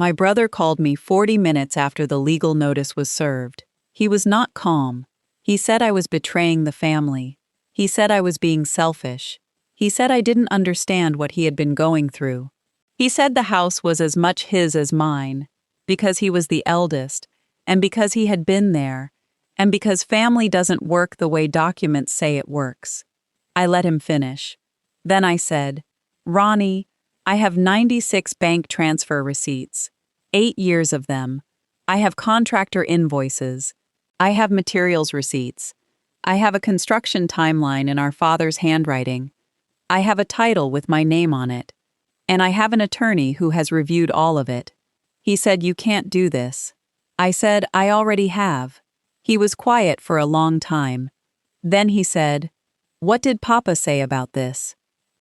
My brother called me 40 minutes after the legal notice was served. He was not calm. He said I was betraying the family. He said I was being selfish. He said I didn't understand what he had been going through. He said the house was as much his as mine, because he was the eldest, and because he had been there, and because family doesn't work the way documents say it works. I let him finish. Then I said, "Ronnie, I have 96 bank transfer receipts, 8 years of them. I have contractor invoices. I have materials receipts. I have a construction timeline in our father's handwriting. I have a title with my name on it. And I have an attorney who has reviewed all of it." He said, "You can't do this." I said, "I already have." He was quiet for a long time. Then he said, "What did Papa say about this?"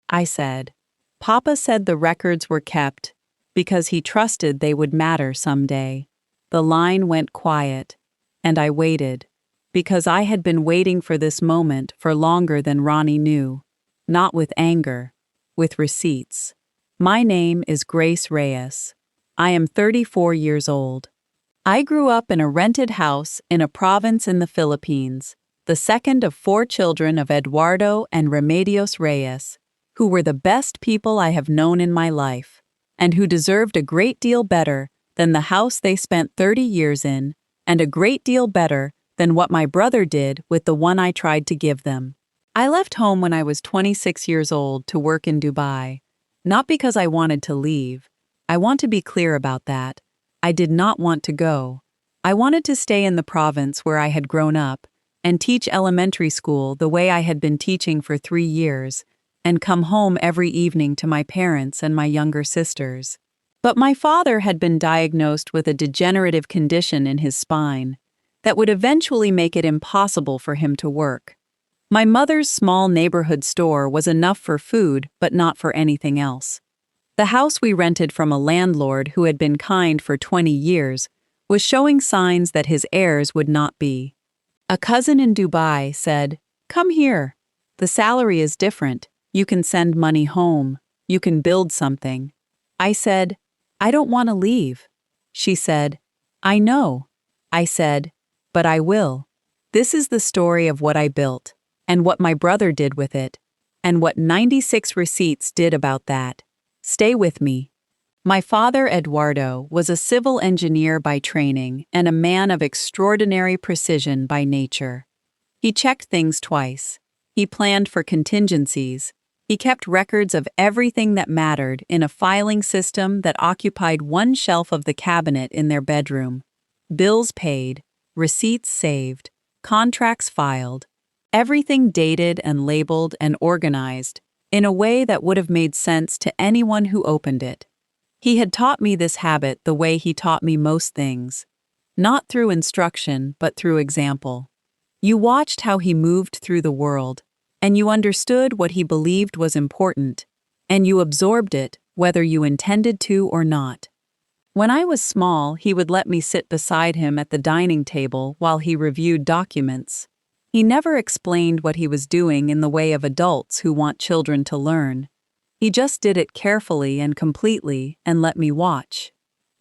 I said, "Papa said the records were kept because he trusted they would matter someday." The line went quiet, and I waited, because I had been waiting for this moment for longer than Ronnie knew. Not with anger, with receipts. My name is Grace Reyes. I am 34 years old. I grew up in a rented house in a province in the Philippines, the second of 4 children of Eduardo and Remedios Reyes, who were the best people I have known in my life, and who deserved a great deal better than the house they spent 30 years in, and a great deal better than what my brother did with the one I tried to give them. I left home when I was 26 years old to work in Dubai. Not because I wanted to leave. I want to be clear about that. I did not want to go. I wanted to stay in the province where I had grown up and teach elementary school the way I had been teaching for 3 years and come home every evening to my parents and my younger sisters. But my father had been diagnosed with a degenerative condition in his spine that would eventually make it impossible for him to work. My mother's small neighborhood store was enough for food, but not for anything else. The house we rented from a landlord who had been kind for 20 years was showing signs that his heirs would not be. A cousin in Dubai said, "Come here. The salary is different. You can send money home. You can build something." I said, "I don't want to leave." She said, "I know." I said, "But I will." This is the story of what I built, and what my brother did with it, and what 96 receipts did about that. Stay with me. My father, Eduardo, was a civil engineer by training and a man of extraordinary precision by nature. He checked things twice. He planned for contingencies. He kept records of everything that mattered in a filing system that occupied one shelf of the cabinet in their bedroom. Bills paid, receipts saved, contracts filed, everything dated and labeled and organized in a way that would have made sense to anyone who opened it. He had taught me this habit the way he taught me most things, not through instruction but through example. You watched how he moved through the world, and you understood what he believed was important, and you absorbed it whether you intended to or not. When I was small, he would let me sit beside him at the dining table while he reviewed documents. He never explained what he was doing in the way of adults who want children to learn. He just did it carefully and completely and let me watch.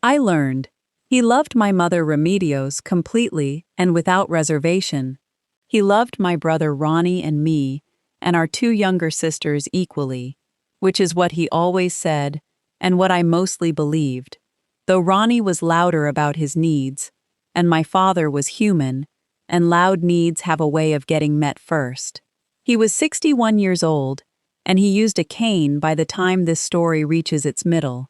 I learned. He loved my mother Remedios completely and without reservation. He loved my brother Ronnie and me and our 2 younger sisters equally, which is what he always said and what I mostly believed, though Ronnie was louder about his needs, and my father was human, and loud needs have a way of getting met first. He was 61 years old, and he used a cane by the time this story reaches its middle.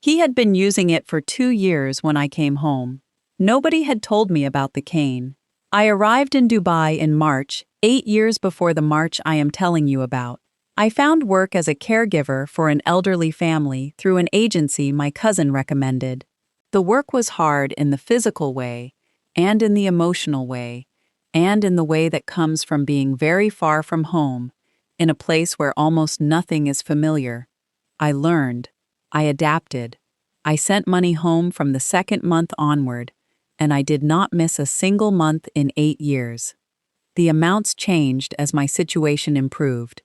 He had been using it for 2 years when I came home. Nobody had told me about the cane. I arrived in Dubai in March, 8 years before the March I am telling you about. I found work as a caregiver for an elderly family through an agency my cousin recommended. The work was hard in the physical way, and in the emotional way, and in the way that comes from being very far from home, in a place where almost nothing is familiar. I learned. I adapted. I sent money home from the 2nd month onward, and I did not miss a single month in 8 years. The amounts changed as my situation improved.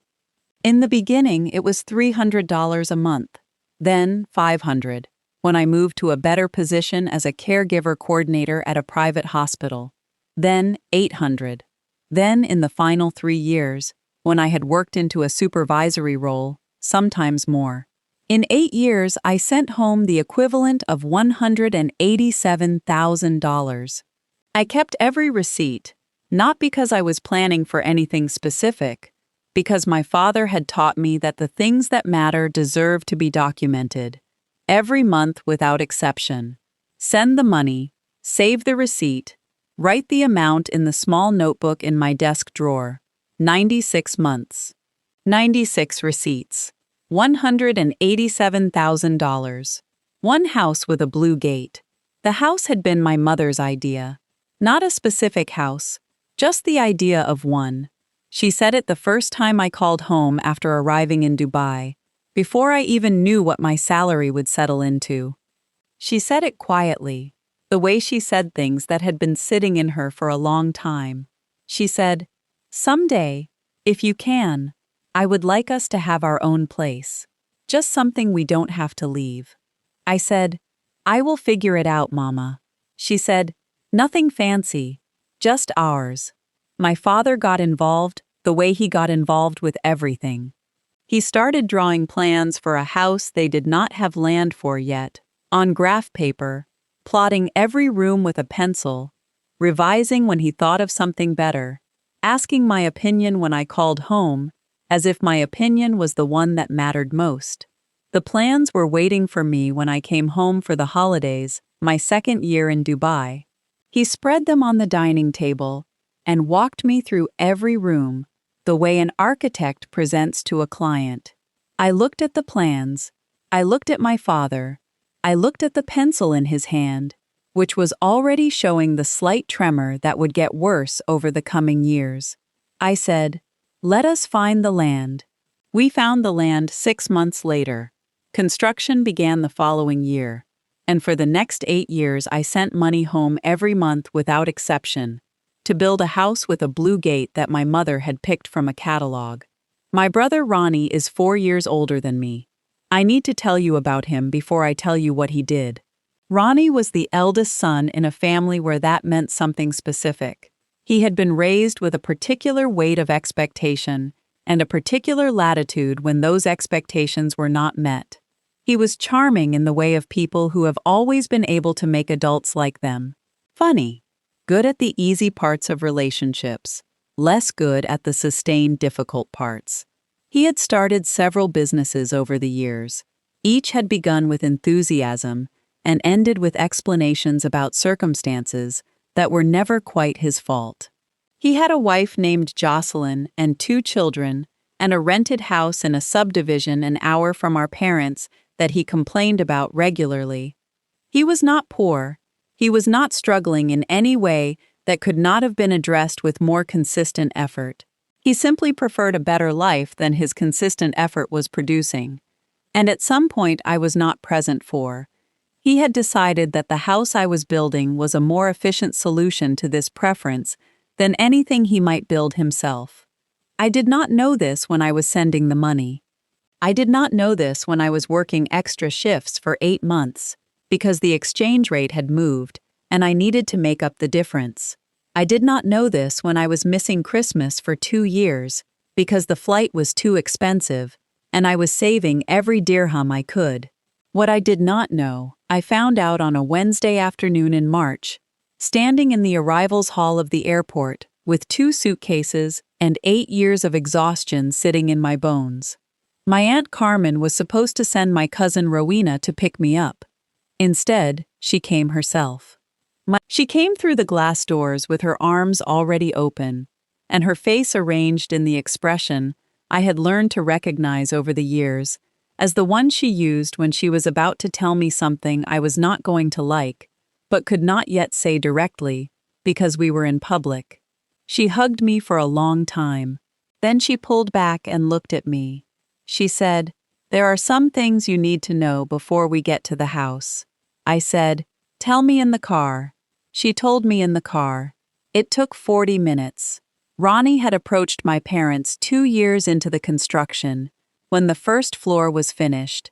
In the beginning, it was $300 a month, then $500, when I moved to a better position as a caregiver coordinator at a private hospital. Then 800. Then in the final 3 years, when I had worked into a supervisory role, sometimes more. In 8 years, I sent home the equivalent of $187,000. I kept every receipt, not because I was planning for anything specific, because my father had taught me that the things that matter deserve to be documented. Every month without exception. Send the money, save the receipt, write the amount in the small notebook in my desk drawer. 96 months. 96 receipts. $187,000. One house with a blue gate. The house had been my mother's idea. Not a specific house, just the idea of one. She said it the first time I called home after arriving in Dubai, before I even knew what my salary would settle into. She said it quietly, the way she said things that had been sitting in her for a long time. She said, "Someday, if you can, I would like us to have our own place. Just something we don't have to leave." I said, "I will figure it out, Mama." She said, "Nothing fancy, just ours." My father got involved the way he got involved with everything. He started drawing plans for a house they did not have land for yet, on graph paper, plotting every room with a pencil, revising when he thought of something better, asking my opinion when I called home, as if my opinion was the one that mattered most. The plans were waiting for me when I came home for the holidays, my second year in Dubai. He spread them on the dining table and walked me through every room, the way an architect presents to a client. I looked at the plans, I looked at my father, I looked at the pencil in his hand, which was already showing the slight tremor that would get worse over the coming years. I said, "Let us find the land." We found the land 6 months later. Construction began the following year, and for the next 8 years I sent money home every month without exception, to build a house with a blue gate that my mother had picked from a catalog. My brother Ronnie is 4 years older than me. I need to tell you about him before I tell you what he did. Ronnie was the eldest son in a family where that meant something specific. He had been raised with a particular weight of expectation and a particular latitude when those expectations were not met. He was charming in the way of people who have always been able to make adults like them. Funny. Good at the easy parts of relationships, less good at the sustained difficult parts. He had started several businesses over the years. Each had begun with enthusiasm and ended with explanations about circumstances that were never quite his fault. He had a wife named Jocelyn and 2 children and a rented house in a subdivision an hour from our parents that he complained about regularly. He was not poor. He was not struggling in any way that could not have been addressed with more consistent effort. He simply preferred a better life than his consistent effort was producing. And at some point I was not present for. He had decided that the house I was building was a more efficient solution to this preference than anything he might build himself. I did not know this when I was sending the money. I did not know this when I was working extra shifts for 8 months, because the exchange rate had moved, and I needed to make up the difference. I did not know this when I was missing Christmas for 2 years, because the flight was too expensive, and I was saving every dirham I could. What I did not know, I found out on a Wednesday afternoon in March, standing in the arrivals hall of the airport, with 2 suitcases and 8 years of exhaustion sitting in my bones. My Aunt Carmen was supposed to send my cousin Rowena to pick me up. Instead, she came herself. She came through the glass doors with her arms already open, and her face arranged in the expression I had learned to recognize over the years as the one she used when she was about to tell me something I was not going to like, but could not yet say directly, because we were in public. She hugged me for a long time. Then she pulled back and looked at me. She said, "There are some things you need to know before we get to the house." I said, "Tell me in the car." She told me in the car. It took 40 minutes. Ronnie had approached my parents 2 years into the construction, when the first floor was finished.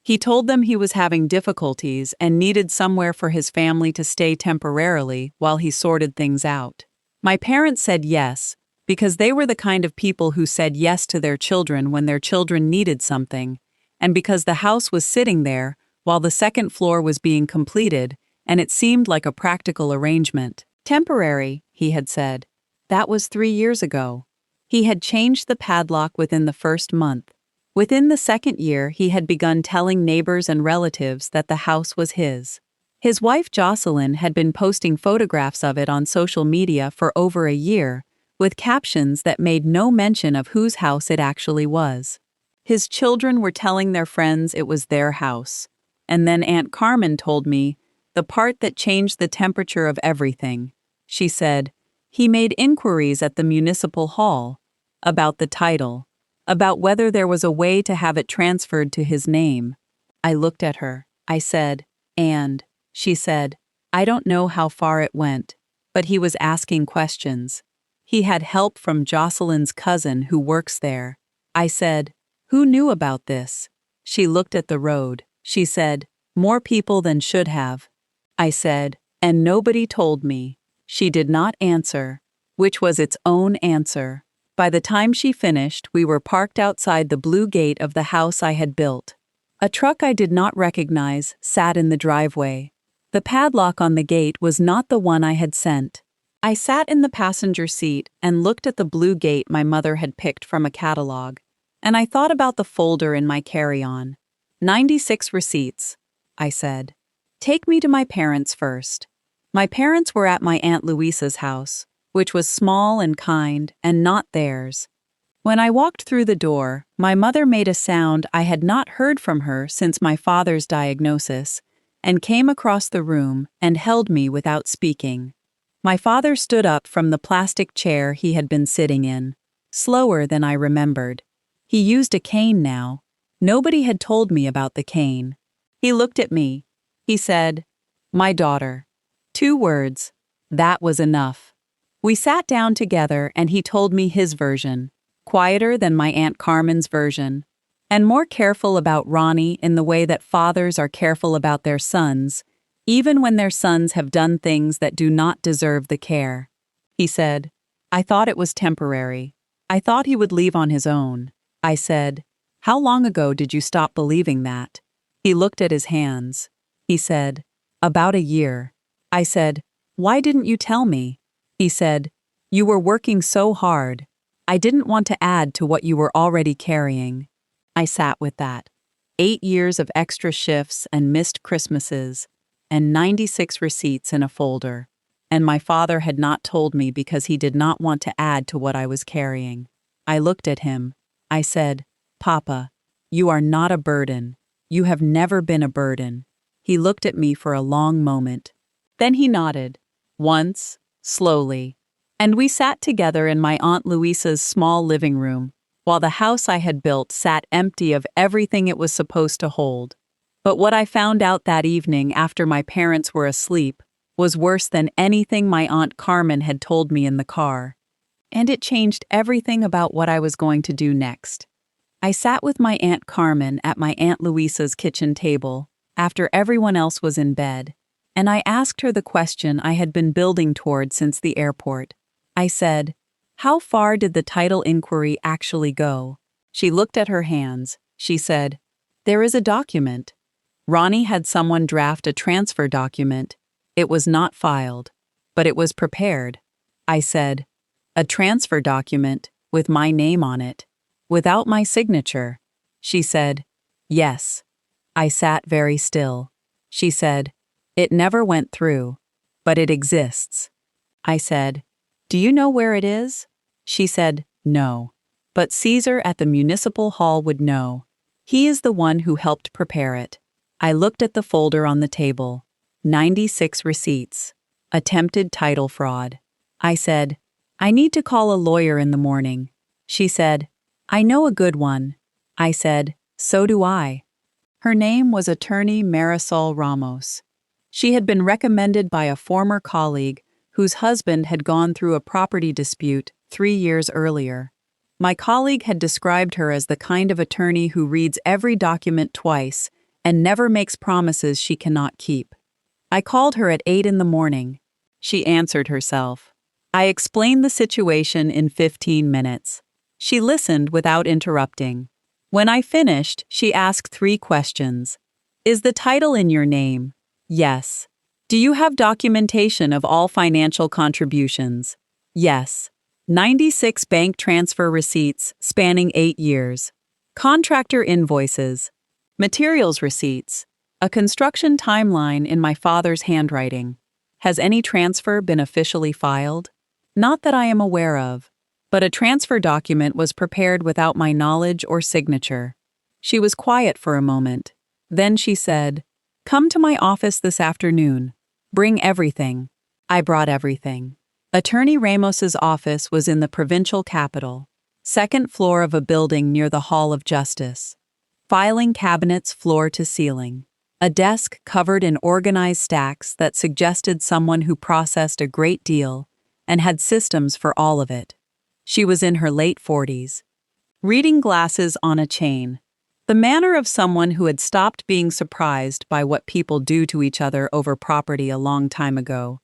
He told them he was having difficulties and needed somewhere for his family to stay temporarily while he sorted things out. My parents said yes, because they were the kind of people who said yes to their children when their children needed something, and because the house was sitting there while the second floor was being completed, and it seemed like a practical arrangement. Temporary, he had said. That was 3 years ago. He had changed the padlock within the first month. Within the second year, he had begun telling neighbors and relatives that the house was his. His wife Jocelyn had been posting photographs of it on social media for over a year, with captions that made no mention of whose house it actually was. His children were telling their friends it was their house. And then Aunt Carmen told me the part that changed the temperature of everything. She said, he made inquiries at the municipal hall about the title, about whether there was a way to have it transferred to his name. I looked at her. I said, and, she said, I don't know how far it went, but he was asking questions. He had help from Jocelyn's cousin who works there. I said, who knew about this? She looked at the road. She said, more people than should have. I said, and nobody told me. She did not answer, which was its own answer. By the time she finished, we were parked outside the blue gate of the house I had built. A truck I did not recognize sat in the driveway. The padlock on the gate was not the one I had sent. I sat in the passenger seat and looked at the blue gate my mother had picked from a catalog, and I thought about the folder in my carry-on. 96 receipts, I said. Take me to my parents first. My parents were at my Aunt Louisa's house, which was small and kind and not theirs. When I walked through the door, my mother made a sound I had not heard from her since my father's diagnosis, and came across the room and held me without speaking. My father stood up from the plastic chair he had been sitting in, slower than I remembered. He used a cane now. Nobody had told me about the cane. He looked at me. He said, my daughter. 2 words. That was enough. We sat down together and he told me his version, quieter than my Aunt Carmen's version, and more careful about Ronnie in the way that fathers are careful about their sons, even when their sons have done things that do not deserve the care. He said, I thought it was temporary. I thought he would leave on his own. I said, how long ago did you stop believing that? He looked at his hands. He said, about a year. I said, why didn't you tell me? He said, you were working so hard. I didn't want to add to what you were already carrying. I sat with that. 8 years of extra shifts and missed Christmases, and 96 receipts in a folder. And my father had not told me because he did not want to add to what I was carrying. I looked at him. I said, Papa, you are not a burden. You have never been a burden. He looked at me for a long moment. Then he nodded. Once, slowly. And we sat together in my Aunt Louisa's small living room, while the house I had built sat empty of everything it was supposed to hold. But what I found out that evening after my parents were asleep was worse than anything my Aunt Carmen had told me in the car. And it changed everything about what I was going to do next. I sat with my Aunt Carmen at my Aunt Louisa's kitchen table after everyone else was in bed, and I asked her the question I had been building toward since the airport. I said, how far did the title inquiry actually go? She looked at her hands. She said, there is a document. Ronnie had someone draft a transfer document. It was not filed, but it was prepared. I said, a transfer document with my name on it, without my signature. She said, yes. I sat very still. She said, it never went through, but it exists. I said, do you know where it is? She said, no. But Caesar at the municipal hall would know. He is the one who helped prepare it. I looked at the folder on the table. 96 receipts. Attempted title fraud. I said, I need to call a lawyer in the morning. She said, I know a good one. I said, so do I. Her name was attorney Marisol Ramos. She had been recommended by a former colleague whose husband had gone through a property dispute 3 years earlier. My colleague had described her as the kind of attorney who reads every document twice and never makes promises she cannot keep. I called her at 8 in the morning. She answered herself. I explained the situation in 15 minutes. She listened without interrupting. When I finished, she asked 3 questions. Is the title in your name? Yes. Do you have documentation of all financial contributions? Yes. 96 bank transfer receipts spanning 8 years. Contractor invoices. Materials receipts. A construction timeline in my father's handwriting. Has any transfer been officially filed? Not that I am aware of, but a transfer document was prepared without my knowledge or signature. She was quiet for a moment. Then she said, "Come to my office this afternoon. Bring everything." I brought everything. Attorney Ramos's office was in the provincial capital, second floor of a building near the Hall of Justice. Filing cabinets floor to ceiling. A desk covered in organized stacks that suggested someone who processed a great deal and had systems for all of it. She was in her late 40s. Reading glasses on a chain. The manner of someone who had stopped being surprised by what people do to each other over property a long time ago,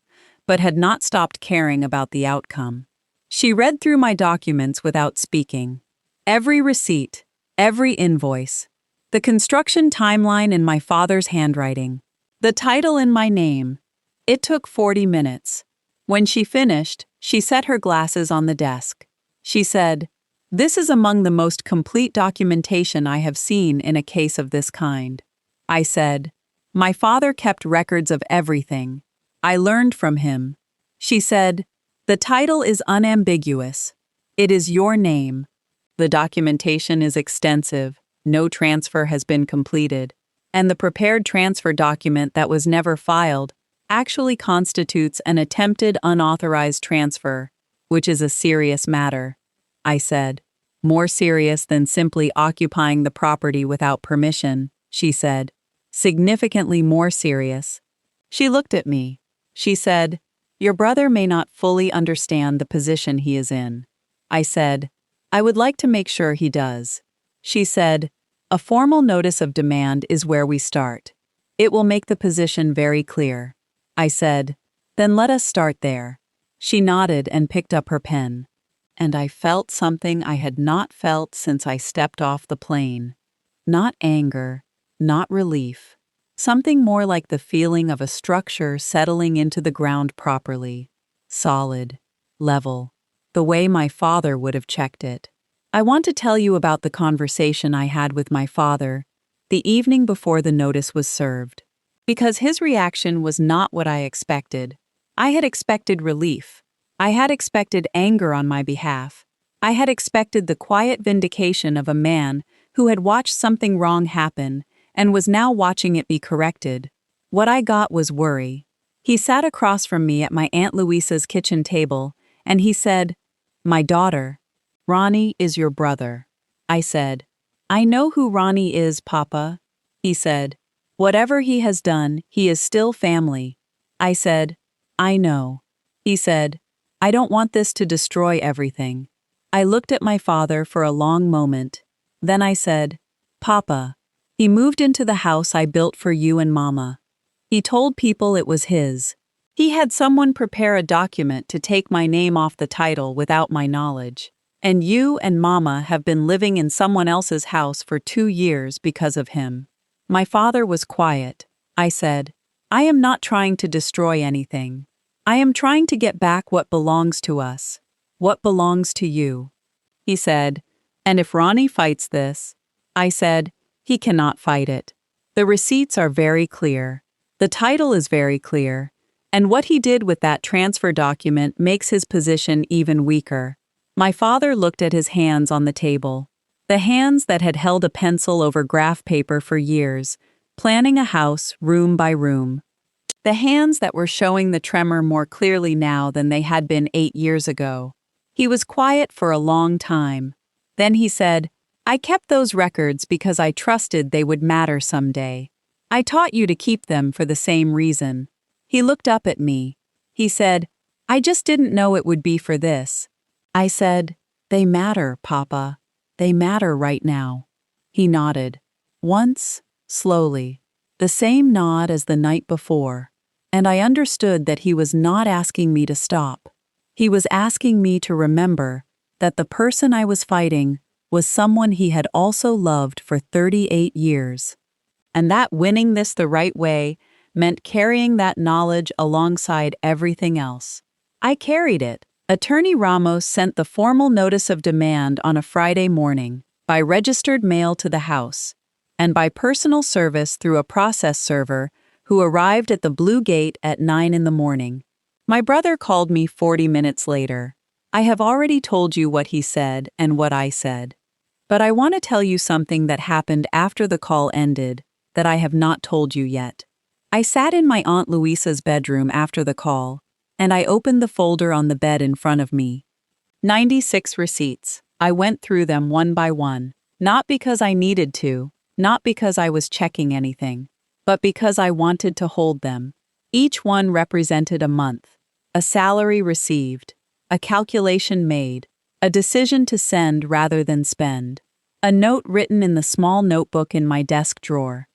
but had not stopped caring about the outcome. She read through my documents without speaking. Every receipt, every invoice, the construction timeline in my father's handwriting, the title in my name. It took 40 minutes. When she finished, she set her glasses on the desk. She said, "This is among the most complete documentation I have seen in a case of this kind." I said, "My father kept records of everything. I learned from him." She said, "The title is unambiguous. It is your name. The documentation is extensive. No transfer has been completed. And the prepared transfer document that was never filed actually constitutes an attempted unauthorized transfer, which is a serious matter." I said. "More serious than simply occupying the property without permission," she said. "Significantly more serious." She looked at me. She said, "Your brother may not fully understand the position he is in." I said, "I would like to make sure he does." She said, "A formal notice of demand is where we start. It will make the position very clear." I said, "Then let us start there." She nodded and picked up her pen. And I felt something I had not felt since I stepped off the plane. Not anger, not relief. Something more like the feeling of a structure settling into the ground properly. Solid, level, the way my father would have checked it. I want to tell you about the conversation I had with my father the evening before the notice was served. Because his reaction was not what I expected. I had expected relief. I had expected anger on my behalf. I had expected the quiet vindication of a man who had watched something wrong happen and was now watching it be corrected. What I got was worry. He sat across from me at my Aunt Louisa's kitchen table, and he said, "My daughter, Ronnie is your brother." I said, "I know who Ronnie is, Papa." He said, "Whatever he has done, he is still family." I said, "I know." He said, "I don't want this to destroy everything." I looked at my father for a long moment. Then I said, "Papa, he moved into the house I built for you and Mama. He told people it was his. He had someone prepare a document to take my name off the title without my knowledge. And you and Mama have been living in someone else's house for 2 years because of him." My father was quiet. I said, "I am not trying to destroy anything. I am trying to get back what belongs to us. What belongs to you." He said, "And if Ronnie fights this?" I said, "He cannot fight it. The receipts are very clear. The title is very clear. And what he did with that transfer document makes his position even weaker." My father looked at his hands on the table. The hands that had held a pencil over graph paper for years, planning a house room by room. The hands that were showing the tremor more clearly now than they had been 8 years ago. He was quiet for a long time. Then he said, "I kept those records because I trusted they would matter someday. I taught you to keep them for the same reason." He looked up at me. He said, "I just didn't know it would be for this." I said, "They matter, Papa. They matter right now." He nodded. "Once, slowly, the same nod as the night before, and I understood that he was not asking me to stop. He was asking me to remember that the person I was fighting was someone he had also loved for 38 years. And that winning this the right way meant carrying that knowledge alongside everything else. I carried it. Attorney Ramos sent the formal notice of demand on a Friday morning, by registered mail to the house, and by personal service through a process server who arrived at the Blue Gate at 9 in the morning. My brother called me 40 minutes later. I have already told you what he said and what I said. But I want to tell you something that happened after the call ended that I have not told you yet. I sat in my Aunt Luisa's bedroom after the call, and I opened the folder on the bed in front of me. 96 receipts. I went through them one by one, not because I needed to, not because I was checking anything, but because I wanted to hold them. Each one represented a month, a salary received, a calculation made, a decision to send rather than spend, a note written in the small notebook in my desk drawer.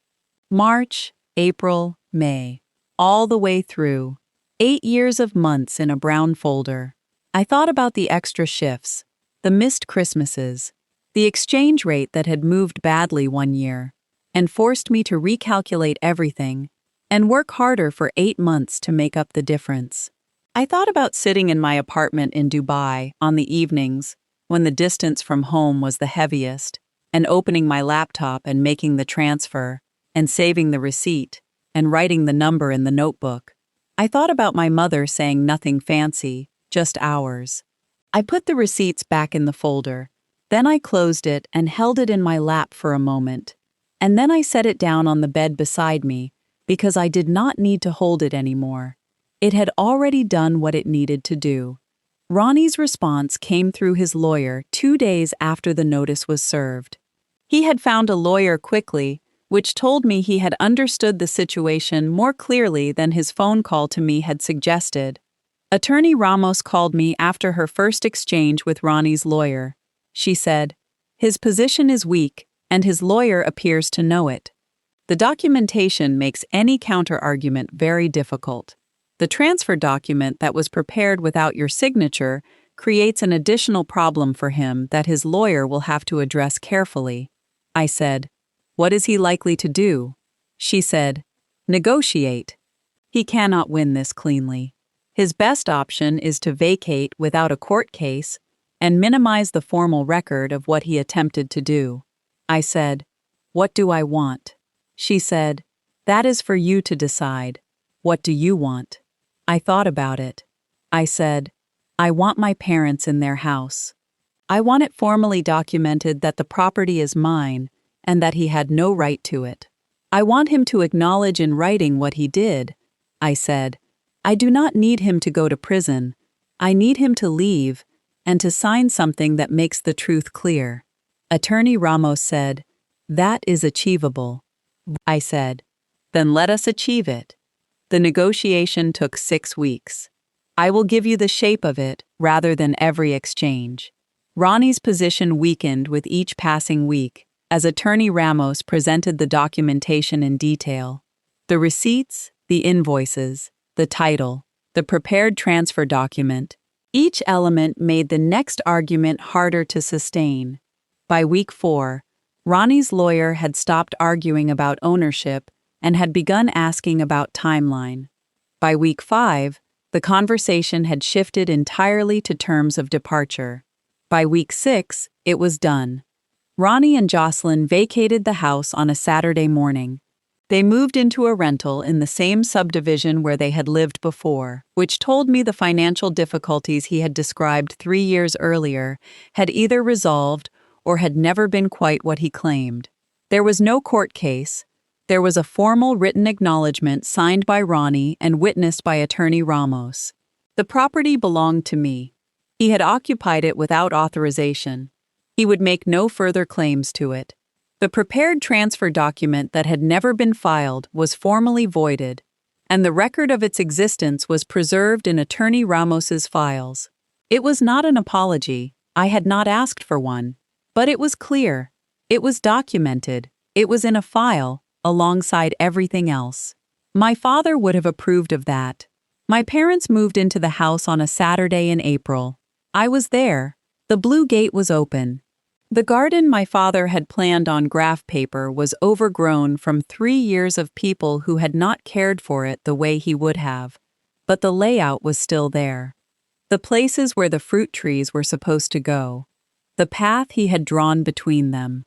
March, April, May, all the way through. 8 years of months in a brown folder. I thought about the extra shifts, the missed Christmases, the exchange rate that had moved badly one year, and forced me to recalculate everything and work harder for 8 months to make up the difference. I thought about sitting in my apartment in Dubai on the evenings when the distance from home was the heaviest, and opening my laptop and making the transfer, and saving the receipt, and writing the number in the notebook. I thought about my mother saying nothing fancy, just hours. I put the receipts back in the folder. Then I closed it and held it in my lap for a moment. And then I set it down on the bed beside me because I did not need to hold it anymore. It had already done what it needed to do. Ronnie's response came through his lawyer 2 days after the notice was served. He had found a lawyer quickly, which told me he had understood the situation more clearly than his phone call to me had suggested. Attorney Ramos called me after her first exchange with Ronnie's lawyer. She said, "His position is weak, and his lawyer appears to know it. The documentation makes any counter-argument very difficult. The transfer document that was prepared without your signature creates an additional problem for him that his lawyer will have to address carefully." I said, "What is he likely to do?" She said, "Negotiate. He cannot win this cleanly. His best option is to vacate without a court case and minimize the formal record of what he attempted to do." I said, "What do I want?" She said, "That is for you to decide. What do you want?" I thought about it. I said, "I want my parents in their house. I want it formally documented that the property is mine and that he had no right to it. I want him to acknowledge in writing what he did." I said, "I do not need him to go to prison. I need him to leave and to sign something that makes the truth clear." Attorney Ramos said, "That is achievable." I said, "Then let us achieve it." The negotiation took 6 weeks. I will give you the shape of it rather than every exchange. Ronnie's position weakened with each passing week as Attorney Ramos presented the documentation in detail. The receipts, the invoices, the title, the prepared transfer document, each element made the next argument harder to sustain. By week 4, Ronnie's lawyer had stopped arguing about ownership and had begun asking about timeline. By week 5, the conversation had shifted entirely to terms of departure. By week 6, it was done. Ronnie and Jocelyn vacated the house on a Saturday morning. They moved into a rental in the same subdivision where they had lived before, which told me the financial difficulties he had described 3 years earlier had either resolved or had never been quite what he claimed. There was no court case. There was a formal written acknowledgement signed by Ronnie and witnessed by Attorney Ramos. The property belonged to me. He had occupied it without authorization. He would make no further claims to it. The prepared transfer document that had never been filed was formally voided, and the record of its existence was preserved in Attorney Ramos's files. It was not an apology. I had not asked for one. But it was clear. It was documented. It was in a file, alongside everything else. My father would have approved of that. My parents moved into the house on a Saturday in April. I was there. The blue gate was open. The garden my father had planned on graph paper was overgrown from 3 years of people who had not cared for it the way he would have. But the layout was still there. The places where the fruit trees were supposed to go. The path he had drawn between them.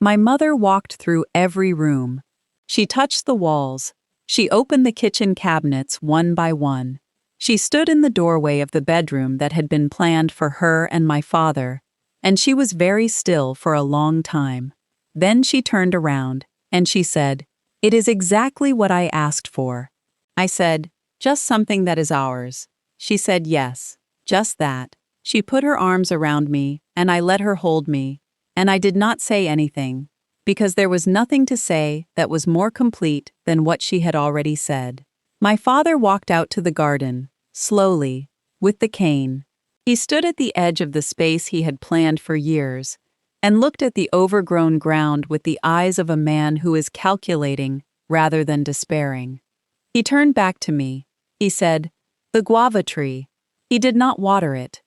My mother walked through every room. She touched the walls. She opened the kitchen cabinets one by one. She stood in the doorway of the bedroom that had been planned for her and my father, and she was very still for a long time. Then she turned around, and she said, "It is exactly what I asked for." I said, "Just something that is ours." She said, "Yes, just that." She put her arms around me, and I let her hold me, and I did not say anything, because there was nothing to say that was more complete than what she had already said. My father walked out to the garden, slowly, with the cane. He stood at the edge of the space he had planned for years, and looked at the overgrown ground with the eyes of a man who is calculating rather than despairing. He turned back to me. He said, "The guava tree." He did not water it.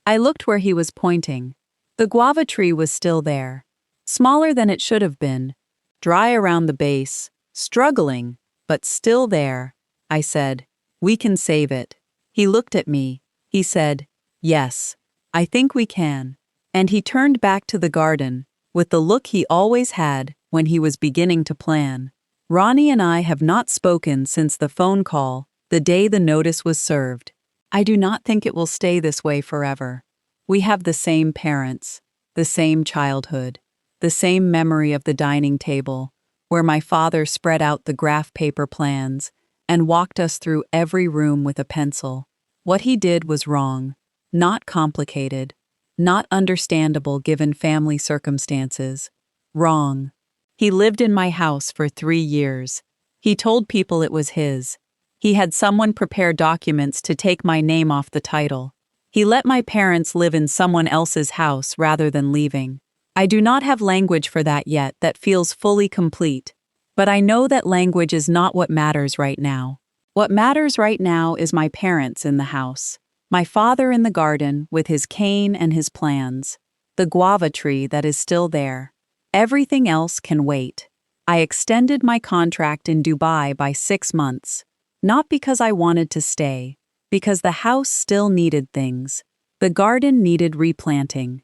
I looked where he was pointing. The guava tree was still there, smaller than it should have been, dry around the base, struggling, but still there. I said, "We can save it." He looked at me. He said, "Yes, I think we can." And he turned back to the garden, with the look he always had when he was beginning to plan. Ronnie and I have not spoken since the phone call, the day the notice was served. I do not think it will stay this way forever. We have the same parents, the same childhood, the same memory of the dining table, where my father spread out the graph paper plans and walked us through every room with a pencil. What he did was wrong, not complicated, not understandable given family circumstances. Wrong. He lived in my house for 3 years. He told people it was his. He had someone prepare documents to take my name off the title. He let my parents live in someone else's house rather than leaving. I do not have language for that yet that feels fully complete, but I know that language is not what matters right now. What matters right now is my parents in the house, my father in the garden with his cane and his plans, the guava tree that is still there. Everything else can wait. I extended my contract in Dubai by 6 months, not because I wanted to stay, because the house still needed things. The garden needed replanting.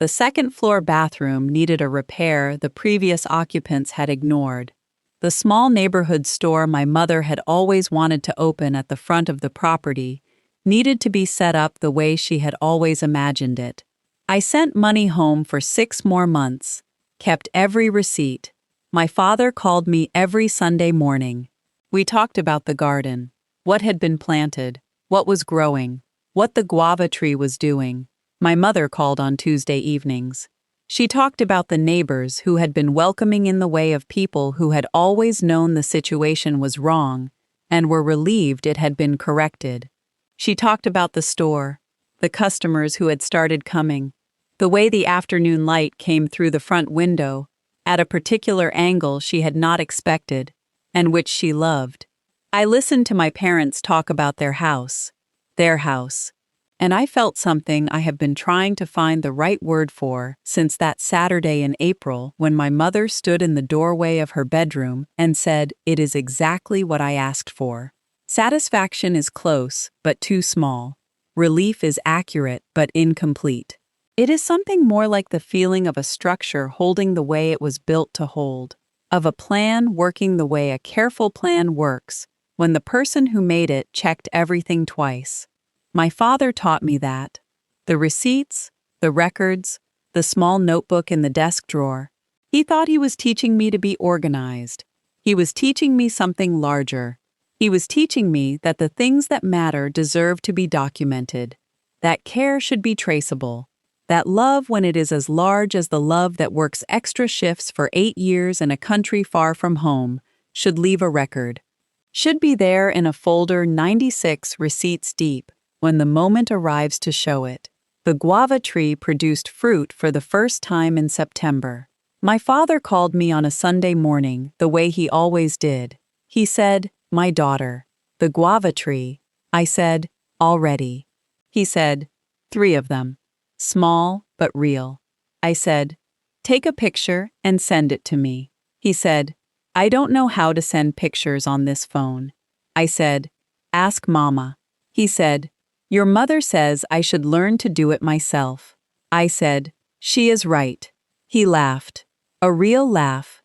The second-floor bathroom needed a repair the previous occupants had ignored. The small neighborhood store my mother had always wanted to open at the front of the property needed to be set up the way she had always imagined it. I sent money home for 6 more months, kept every receipt. My father called me every Sunday morning. We talked about the garden, what had been planted, what was growing, what the guava tree was doing. My mother called on Tuesday evenings. She talked about the neighbors who had been welcoming in the way of people who had always known the situation was wrong and were relieved it had been corrected. She talked about the store, the customers who had started coming, the way the afternoon light came through the front window at a particular angle she had not expected and which she loved. I listened to my parents talk about their house, and I felt something I have been trying to find the right word for since that Saturday in April when my mother stood in the doorway of her bedroom and said, "It is exactly what I asked for." Satisfaction is close, but too small. Relief is accurate, but incomplete. It is something more like the feeling of a structure holding the way it was built to hold, of a plan working the way a careful plan works, when the person who made it checked everything twice. My father taught me that. The receipts, the records, the small notebook in the desk drawer. He thought he was teaching me to be organized. He was teaching me something larger. He was teaching me that the things that matter deserve to be documented, that care should be traceable, that love, when it is as large as the love that works extra shifts for 8 years in a country far from home, should leave a record, should be there in a folder 96 receipts deep when the moment arrives to show it. The guava tree produced fruit for the first time in September. My father called me on a Sunday morning the way he always did. He said, "My daughter, the guava tree." I said, "Already." He said, "3 of them. Small but real." I said, "Take a picture and send it to me." He said, "I don't know how to send pictures on this phone." I said, "Ask Mama." He said, "Your mother says I should learn to do it myself." I said, "She is right." He laughed. A real laugh.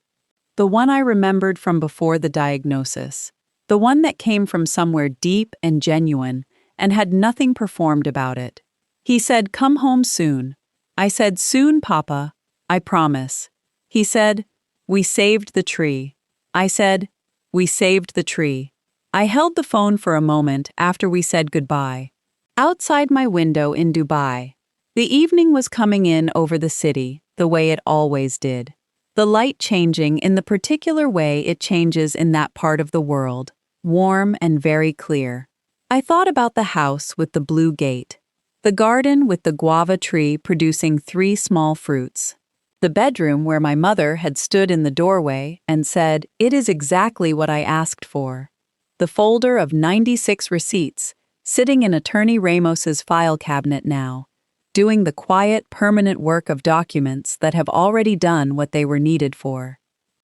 The one I remembered from before the diagnosis. The one that came from somewhere deep and genuine and had nothing performed about it. He said, "Come home soon." I said, "Soon, Papa. I promise." He said, "We saved the tree." I said, "We saved the tree." I held the phone for a moment after we said goodbye. Outside my window in Dubai, the evening was coming in over the city the way it always did. The light changing in the particular way it changes in that part of the world, warm and very clear. I thought about the house with the blue gate, the garden with the guava tree producing 3 small fruits, the bedroom where my mother had stood in the doorway and said, "It is exactly what I asked for," the folder of 96 receipts sitting in Attorney Ramos's file cabinet now, doing the quiet, permanent work of documents that have already done what they were needed for.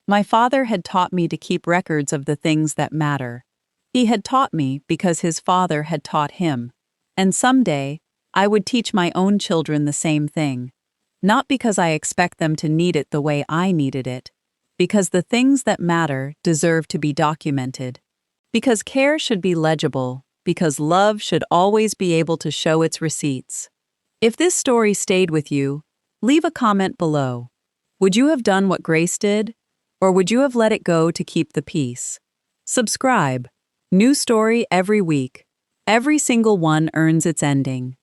My father had taught me to keep records of the things that matter. He had taught me because his father had taught him. And someday, I would teach my own children the same thing. Not because I expect them to need it the way I needed it, because the things that matter deserve to be documented. Because care should be legible, because love should always be able to show its receipts. If this story stayed with you, leave a comment below. Would you have done what Grace did? Or would you have let it go to keep the peace? Subscribe. New story every week. Every single one earns its ending.